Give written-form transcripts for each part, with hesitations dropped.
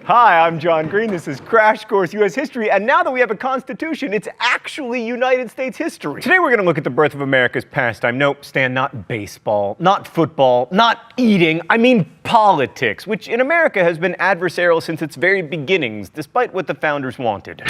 Hi, I'm John Green. This is Crash Course U.S. History, and now that we have a Constitution, it's actually United States history. Today we're going to look at the birth of America's pastime. Nope, Stan, not baseball, not football, not eating, I mean politics, which in America has been adversarial since its very beginnings, despite what the founders wanted.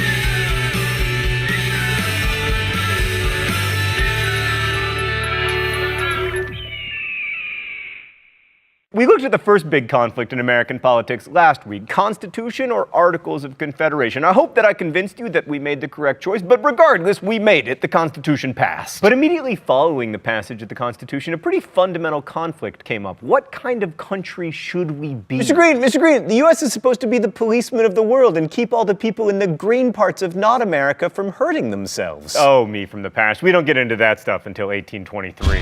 We looked at the first big conflict in American politics last week, Constitution or Articles of Confederation. I hope that I convinced you that we made the correct choice, but regardless, we made it. The Constitution passed. But immediately following the passage of the Constitution, a pretty fundamental conflict came up. What kind of country should we be? Mr. Green, the U.S. is supposed to be the policeman of the world and keep all the people in the green parts of not America from hurting themselves. Oh, me from the past. We don't get into that stuff until 1823.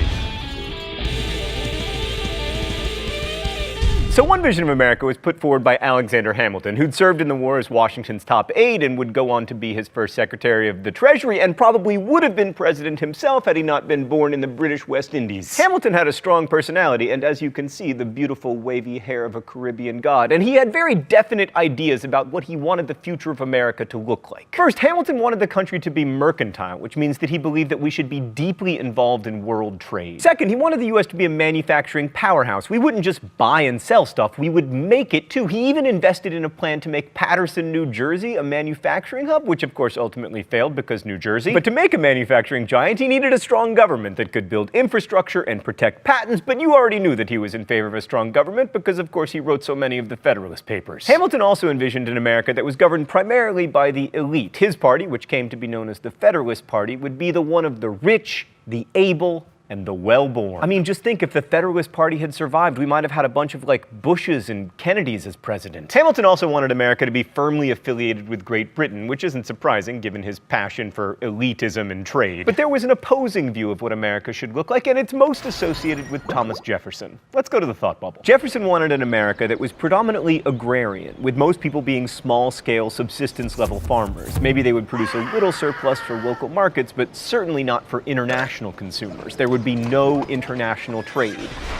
So one vision of America was put forward by Alexander Hamilton, who'd served in the war as Washington's top aide and would go on to be his first Secretary of the Treasury and probably would have been president himself had he not been born in the British West Indies. Hamilton had a strong personality and, as you can see, the beautiful wavy hair of a Caribbean god, and he had very definite ideas about what he wanted the future of America to look like. First, Hamilton wanted the country to be mercantile, which means that he believed that we should be deeply involved in world trade. Second, he wanted the U.S. to be a manufacturing powerhouse. We wouldn't just buy and sell stuff, we would make it too. He even invested in a plan to make Paterson, New Jersey a manufacturing hub, which of course ultimately failed because New Jersey. But to make a manufacturing giant, he needed a strong government that could build infrastructure and protect patents, but you already knew that he was in favor of a strong government because of course he wrote so many of the Federalist Papers. Hamilton also envisioned an America that was governed primarily by the elite. His party, which came to be known as the Federalist Party, would be the one of the rich, the able, and the well-born. I mean, just think, if the Federalist Party had survived, we might have had a bunch of, Bushes and Kennedys as president. Hamilton also wanted America to be firmly affiliated with Great Britain, which isn't surprising given his passion for elitism and trade. But there was an opposing view of what America should look like, and it's most associated with Thomas Jefferson. Let's go to the thought bubble. Jefferson wanted an America that was predominantly agrarian, with most people being small-scale, subsistence-level farmers. Maybe they would produce a little surplus for local markets, but certainly not for international consumers. There would be no international trade.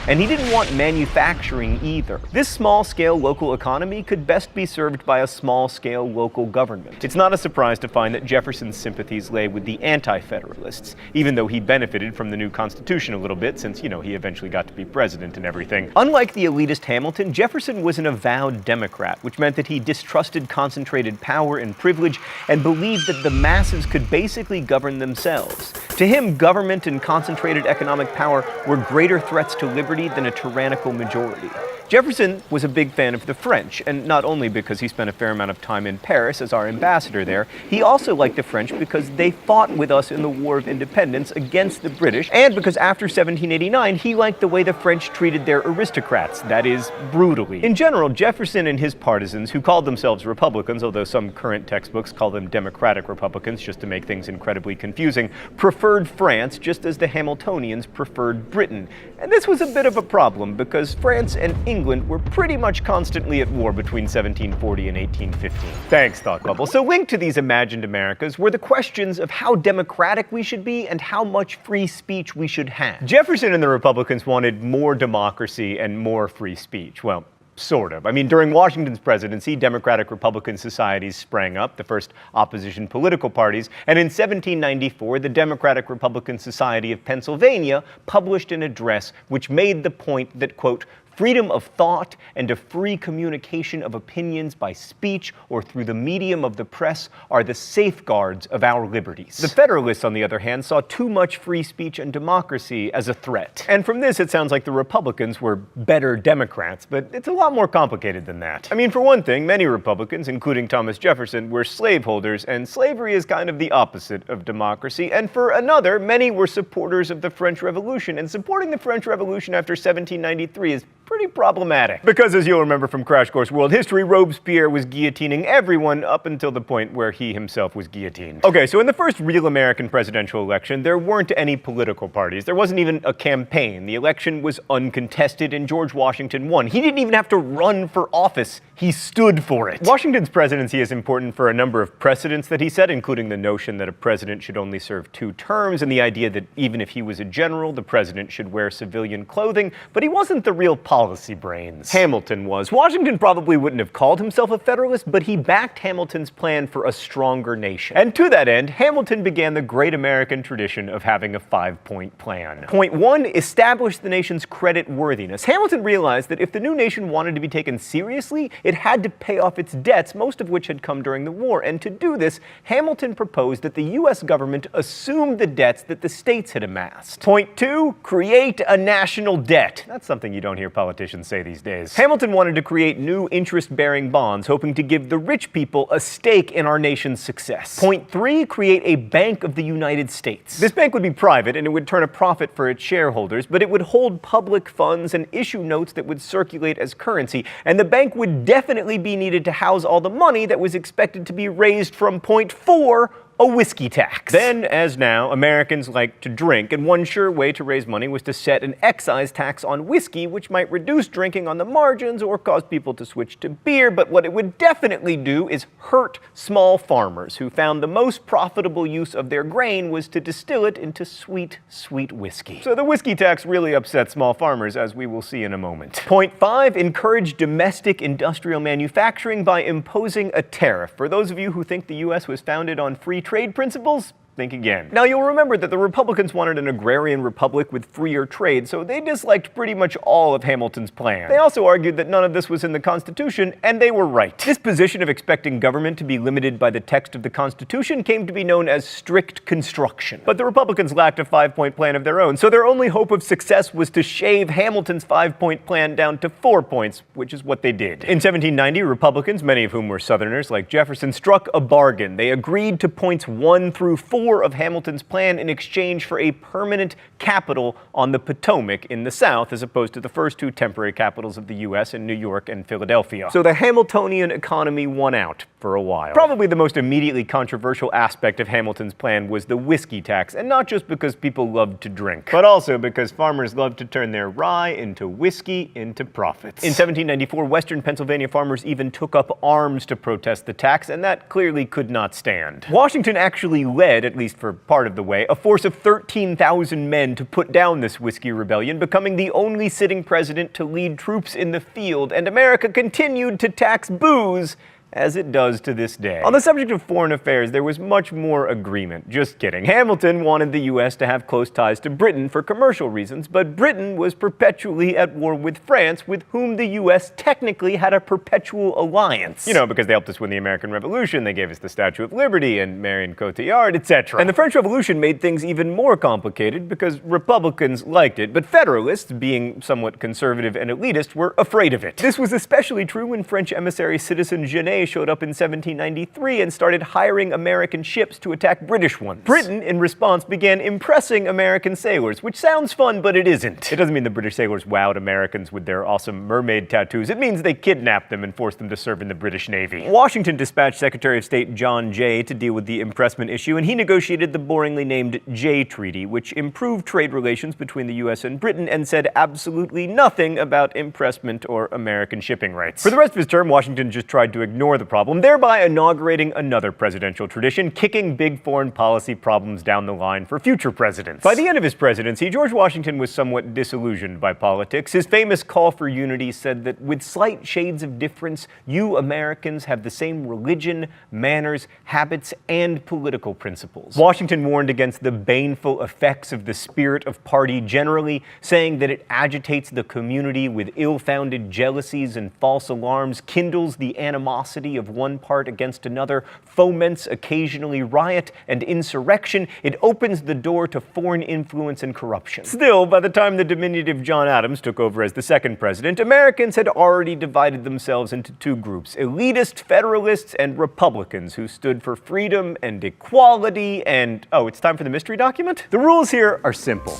And he didn't want manufacturing either. This small-scale local economy could best be served by a small-scale local government. It's not a surprise to find that Jefferson's sympathies lay with the anti-federalists, even though he benefited from the new Constitution a little bit since, he eventually got to be president and everything. Unlike the elitist Hamilton, Jefferson was an avowed Democrat, which meant that he distrusted concentrated power and privilege and believed that the masses could basically govern themselves. To him, government and concentrated economic power were greater threats to liberty than a tyrannical majority. Jefferson was a big fan of the French, and not only because he spent a fair amount of time in Paris as our ambassador there, he also liked the French because they fought with us in the War of Independence against the British, and because after 1789 he liked the way the French treated their aristocrats, that is, brutally. In general, Jefferson and his partisans, who called themselves Republicans, although some current textbooks call them Democratic Republicans just to make things incredibly confusing, preferred France just as the Hamiltonians preferred Britain. And this was a bit of a problem because France and England were pretty much constantly at war between 1740 and 1815. Thanks, Thought Bubble. So linked to these imagined Americas were the questions of how democratic we should be and how much free speech we should have. Jefferson and the Republicans wanted more democracy and more free speech. Well, sort of. I mean, during Washington's presidency, Democratic-Republican societies sprang up, the first opposition political parties, and in 1794, the Democratic-Republican Society of Pennsylvania published an address which made the point that, quote, freedom of thought and a free communication of opinions by speech or through the medium of the press are the safeguards of our liberties. The Federalists, on the other hand, saw too much free speech and democracy as a threat. And from this, it sounds like the Republicans were better Democrats, but it's a lot more complicated than that. I mean, for one thing, many Republicans, including Thomas Jefferson, were slaveholders, and slavery is kind of the opposite of democracy. And for another, many were supporters of the French Revolution, and supporting the French Revolution after 1793 is pretty problematic. Because as you'll remember from Crash Course World History, Robespierre was guillotining everyone up until the point where he himself was guillotined. Okay, so in the first real American presidential election, there weren't any political parties. There wasn't even a campaign. The election was uncontested and George Washington won. He didn't even have to run for office. He stood for it. Washington's presidency is important for a number of precedents that he set, including the notion that a president should only serve 2 terms and the idea that even if he was a general, the president should wear civilian clothing. But he wasn't the real politician. policy brains. Hamilton was. Washington probably wouldn't have called himself a Federalist, but he backed Hamilton's plan for a stronger nation. And to that end, Hamilton began the great American tradition of having a 5-point plan. Point 1, establish the nation's credit worthiness. Hamilton realized that if the new nation wanted to be taken seriously, it had to pay off its debts, most of which had come during the war. And to do this, Hamilton proposed that the U.S. government assume the debts that the states had amassed. Point 2, create a national debt. That's something you don't hear politicians say these days. Hamilton wanted to create new interest-bearing bonds, hoping to give the rich people a stake in our nation's success. Point 3, create a Bank of the United States. This bank would be private and it would turn a profit for its shareholders, but it would hold public funds and issue notes that would circulate as currency, and the bank would definitely be needed to house all the money that was expected to be raised from point 4, a whiskey tax. Then, as now, Americans like to drink, and one sure way to raise money was to set an excise tax on whiskey, which might reduce drinking on the margins or cause people to switch to beer, but what it would definitely do is hurt small farmers, who found the most profitable use of their grain was to distill it into sweet, sweet whiskey. So the whiskey tax really upset small farmers, as we will see in a moment. Point 5, encourage domestic industrial manufacturing by imposing a tariff. For those of you who think the U.S. was founded on free trade principles, think again. Now, you'll remember that the Republicans wanted an agrarian republic with freer trade, so they disliked pretty much all of Hamilton's plan. They also argued that none of this was in the Constitution, and they were right. This position of expecting government to be limited by the text of the Constitution came to be known as strict construction. But the Republicans lacked a 5-point plan of their own, so their only hope of success was to shave Hamilton's 5-point plan down to 4 points, which is what they did. In 1790, Republicans, many of whom were Southerners like Jefferson, struck a bargain. They agreed to points 1 through 4 of Hamilton's plan in exchange for a permanent capital on the Potomac in the South, as opposed to the first 2 temporary capitals of the U.S. in New York and Philadelphia. So the Hamiltonian economy won out for a while. Probably the most immediately controversial aspect of Hamilton's plan was the whiskey tax, and not just because people loved to drink, but also because farmers loved to turn their rye into whiskey into profits. In 1794, Western Pennsylvania farmers even took up arms to protest the tax, and that clearly could not stand. Washington actually led, at least for part of the way, a force of 13,000 men to put down this whiskey rebellion, becoming the only sitting president to lead troops in the field, and America continued to tax booze as it does to this day. On the subject of foreign affairs, there was much more agreement. Just kidding. Hamilton wanted the U.S. to have close ties to Britain for commercial reasons, but Britain was perpetually at war with France, with whom the U.S. technically had a perpetual alliance. You know, because they helped us win the American Revolution, they gave us the Statue of Liberty and Marion Cotillard, etc. And the French Revolution made things even more complicated because Republicans liked it, but Federalists, being somewhat conservative and elitist, were afraid of it. This was especially true when French emissary Citizen Genet showed up in 1793 and started hiring American ships to attack British ones. Britain, in response, began impressing American sailors, which sounds fun, but it isn't. It doesn't mean the British sailors wowed Americans with their awesome mermaid tattoos. It means they kidnapped them and forced them to serve in the British Navy. Washington dispatched Secretary of State John Jay to deal with the impressment issue, and he negotiated the boringly named Jay Treaty, which improved trade relations between the U.S. and Britain and said absolutely nothing about impressment or American shipping rights. For the rest of his term, Washington just tried to ignore the problem, thereby inaugurating another presidential tradition, kicking big foreign policy problems down the line for future presidents. By the end of his presidency, George Washington was somewhat disillusioned by politics. His famous call for unity said that with slight shades of difference, you Americans have the same religion, manners, habits, and political principles. Washington warned against the baneful effects of the spirit of party generally, saying that it agitates the community with ill-founded jealousies and false alarms, kindles the animosity of one part against another, foments occasionally riot and insurrection. It opens the door to foreign influence and corruption. Still, by the time the diminutive John Adams took over as the second president, Americans had already divided themselves into 2 groups: elitist Federalists and Republicans, who stood for freedom and equality and... oh, it's time for the mystery document? The rules here are simple.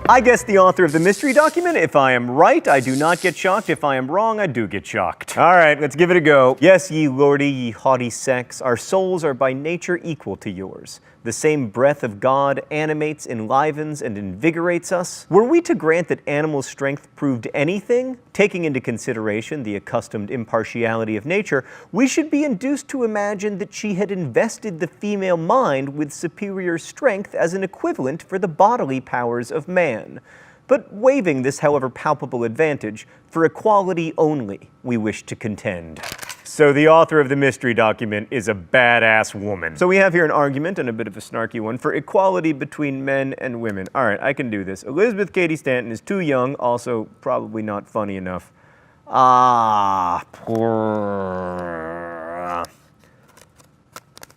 I guess the author of the mystery document. If I am right, I do not get shocked. If I am wrong, I do get shocked. All right, let's give it a go. Yes, ye lordy, ye haughty sex, our souls are by nature equal to yours. The same breath of God animates, enlivens, and invigorates us. Were we to grant that animal strength proved anything, taking into consideration the accustomed impartiality of nature, we should be induced to imagine that she had invested the female mind with superior strength as an equivalent for the bodily powers of man. but waiving this, however palpable advantage, for equality only, we wish to contend. So the author of the mystery document is a badass woman. So we have here an argument, and a bit of a snarky one, for equality between men and women. All right, I can do this. Elizabeth Cady Stanton is too young, also probably not funny enough.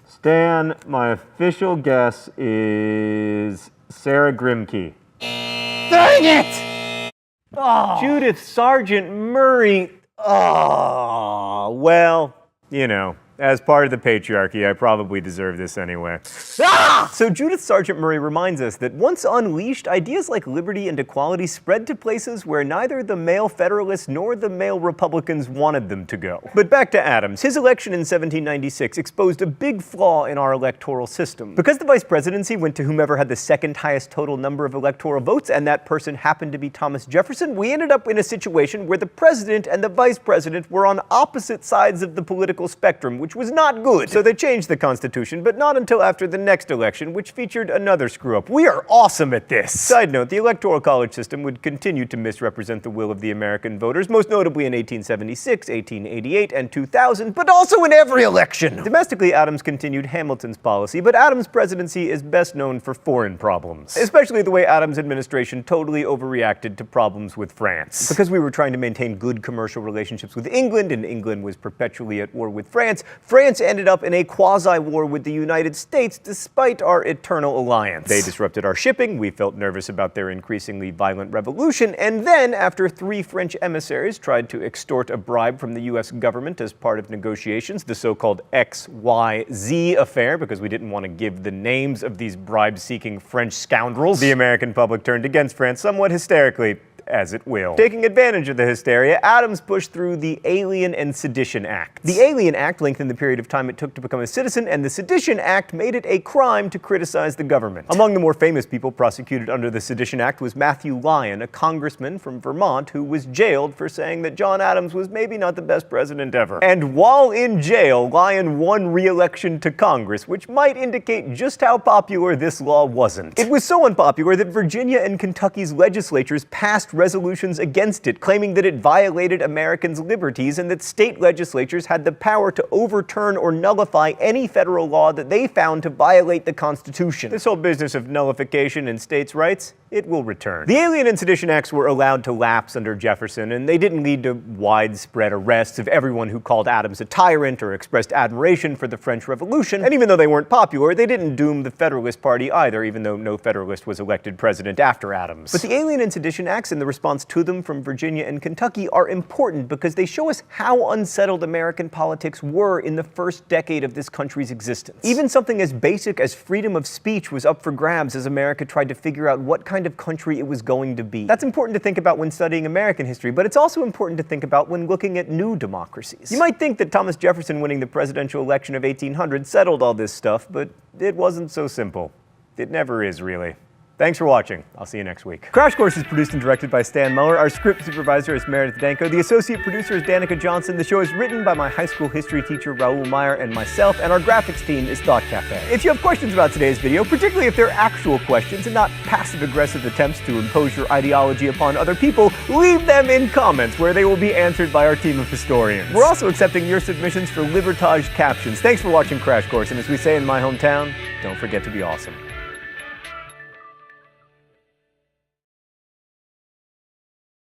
Stan, my official guess is Sarah Grimke. Dang it! Oh. Judith Sargent Murray. Oh, well, you know, as part of the patriarchy, I probably deserve this anyway. So Judith Sargent Murray reminds us that once unleashed, ideas like liberty and equality spread to places where neither the male Federalists nor the male Republicans wanted them to go. But back to Adams. His election in 1796 exposed a big flaw in our electoral system. Because the vice presidency went to whomever had the second highest total number of electoral votes, and that person happened to be Thomas Jefferson, we ended up in a situation where the president and the vice president were on opposite sides of the political spectrum, which was not good. So they changed the Constitution, but not until after the next election, which featured another screw-up. We are awesome at this! Side note, the Electoral College system would continue to misrepresent the will of the American voters, most notably in 1876, 1888, and 2000, but also in every election! Domestically, Adams continued Hamilton's policy, but Adams' presidency is best known for foreign problems. Especially the way Adams' administration totally overreacted to problems with France. Because we were trying to maintain good commercial relationships with England, and England was perpetually at war with France, France ended up in a quasi-war with the United States despite our eternal alliance. They disrupted our shipping, we felt nervous about their increasingly violent revolution, and then, after 3 French emissaries tried to extort a bribe from the US government as part of negotiations, the so-called XYZ affair, because we didn't want to give the names of these bribe-seeking French scoundrels, the American public turned against France somewhat hysterically, as it will. Taking advantage of the hysteria, Adams pushed through the Alien and Sedition Act. The Alien Act lengthened the period of time it took to become a citizen, and the Sedition Act made it a crime to criticize the government. Among the more famous people prosecuted under the Sedition Act was Matthew Lyon, a congressman from Vermont who was jailed for saying that John Adams was maybe not the best president ever. And while in jail, Lyon won re-election to Congress, which might indicate just how popular this law wasn't. It was so unpopular that Virginia and Kentucky's legislatures passed resolutions against it, claiming that it violated Americans' liberties and that state legislatures had the power to overturn or nullify any federal law that they found to violate the Constitution. This whole business of nullification in states' rights, it will return. The Alien and Sedition Acts were allowed to lapse under Jefferson, and they didn't lead to widespread arrests of everyone who called Adams a tyrant or expressed admiration for the French Revolution, and even though they weren't popular, they didn't doom the Federalist Party either, even though no Federalist was elected president after Adams. But the Alien and Sedition Acts and the response to them from Virginia and Kentucky are important because they show us how unsettled American politics were in the first decade of this country's existence. Even something as basic as freedom of speech was up for grabs as America tried to figure out what kind of country it was going to be. That's important to think about when studying American history, but it's also important to think about when looking at new democracies. You might think that Thomas Jefferson winning the presidential election of 1800 settled all this stuff, but it wasn't so simple. It never is, really. Thanks for watching. I'll see you next week. Crash Course is produced and directed by Stan Muller. Our script supervisor is Meredith Danko. The associate producer is Danica Johnson. The show is written by my high school history teacher, Raoul Meyer, and myself, and our graphics team is Thought Cafe. If you have questions about today's video, particularly if they're actual questions and not passive-aggressive attempts to impose your ideology upon other people, leave them in comments where they will be answered by our team of historians. We're also accepting your submissions for Libertage captions. Thanks for watching Crash Course, and as we say in my hometown, don't forget to be awesome.